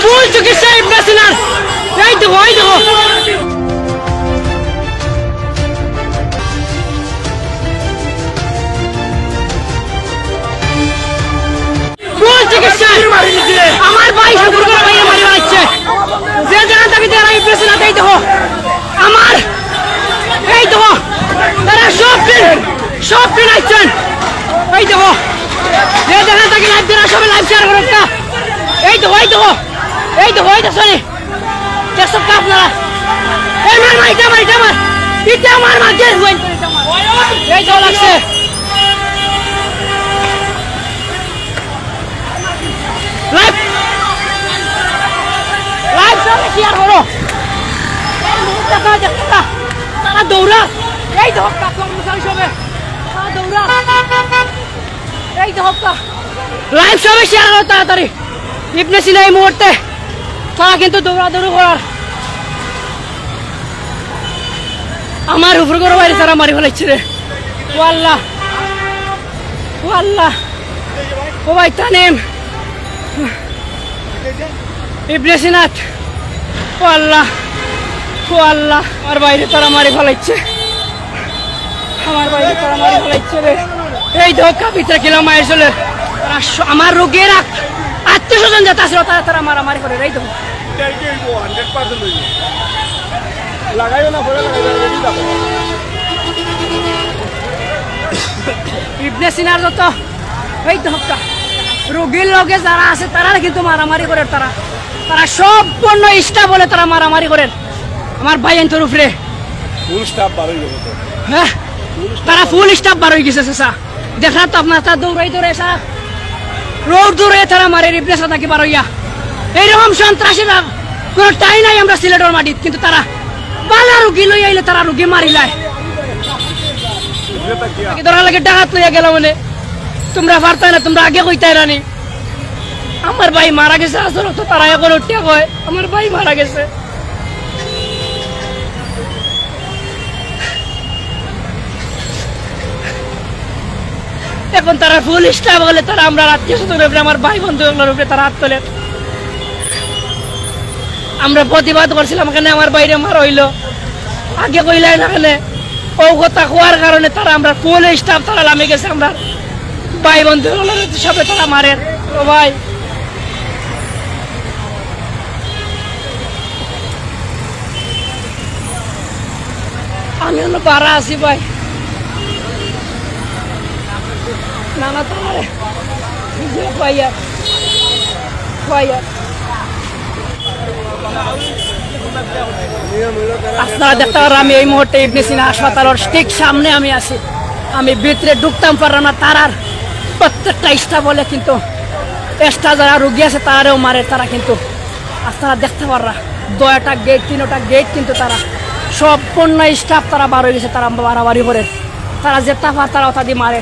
ফুল চিকিৎসা ইবনে সিনার এই দেখো ফুল চিকিৎসা আমার ভাই শুকুর করে ভাই মারি যাচ্ছে যে জায়গা থেকে যারা ইবনে সিনার এই দেখো আমার এই দেখো তারা সব দিন আইছেন এই দেখো যে জায়গা থেকে লাইভ দিরা সবাই লাইভ শেয়ার করুন এই দেখো এই দেখো দেখো আপনারা এই মার এটা আমার মাঝে হুইন এই তো লাগছে লাইভ সবাই শেয়ার করো তারা দৌড়া এই দেখো সবে দৌড়া এই দেখো লাইভ সবাই শেয়ার করো তাড়াতাড়ি ইবনে সিনা এই মুহূর্তে তারা কিন্তু দৌড়াদৌড়ি করার আমার উপর করে বাইরে তারা মারি ফেলাইছে রে ও আল্লাহ ও ভাই তানিম ইবনে সিনাত ও আল্লাহ আমার বাইরে তারা মারি ফেলাইছে রে এই ধোকা ভিতরে কিলাম মায়ের চলে আমার রোগের আত্মীয়-স্বজন যাতে আসলে তারা মারামারি করে এই দেখো ইবনে সিনার যত এই ধোকা রোগীর লগে যারা আছে তারা কিন্তু মারামারি করে তারা সম্পূর্ণ স্টাফ বলে তারা মারামারি করে আমার ভাই এনতর উপরে ফুল স্টাফ বার হয়ে গেছে হ্যাঁ তারা ফুল স্টাফ বার হয়ে গেছে স্যার দেখা তো আপনার তা দৌড়াই স্যার রোড দূরে তারা মারে ইবনে সিনা কি বার হইয়া এইরকম সন্ত্রাসীরা কোনো টাই নাই আমরা সিলেটের মাটিত কিন্তু তারা বালা রুগী লই আইলে তারা রুগী মারিলায় ধরা লাগে ডাকাত লইয়া গেল মানে তোমরা পারতাই না তোমরা আগে কইতাই রানি আমার ভাই মারা গেছে আসলে তো তারা এখন উঠিয়া কয় আমার ভাই মারা গেছে এখন তারা ফুল স্টাফ বলে তারা আমরা আত্মীয়-স্বজনের উপরে আমার ভাই বন্ধুগুলোর উপরে তারা হাত তোলে আমরা প্রতিবাদ করছিলাম এখানে আমার বাইরে মার হইলো আগে কইলাই না এখানে ও কথা হওয়ার কারণে তারা আমরা ফুল স্টাফ তারা নামে গেছে আমরা ভাই বন্ধুগুলোর সবে তারা মারে ও ভাই আমি হলো পারা আছি ভাই নানা তারে আপনারা দেখতে পারেন আমি এই মুহূর্তে ইবনে সিনা হাসপাতালের ঠিক সামনে আমি আছি আমি ভিতরে ঢুকতাম পারলাম না তারার প্রত্যেকটা স্টাফ বলে কিন্তু এক্সট্রা যারা রুগী আছে তারাও মারে তারা কিন্তু আপনারা দেখতে পাররা 2টা গেট 3টা গেট কিন্তু তারা সম্পূর্ণ স্টাফ তারা বার হয়ে গেছে তারা বাড়াবাড়ি করে তারা যেটা পার তারা ওটা দিয়ে মারে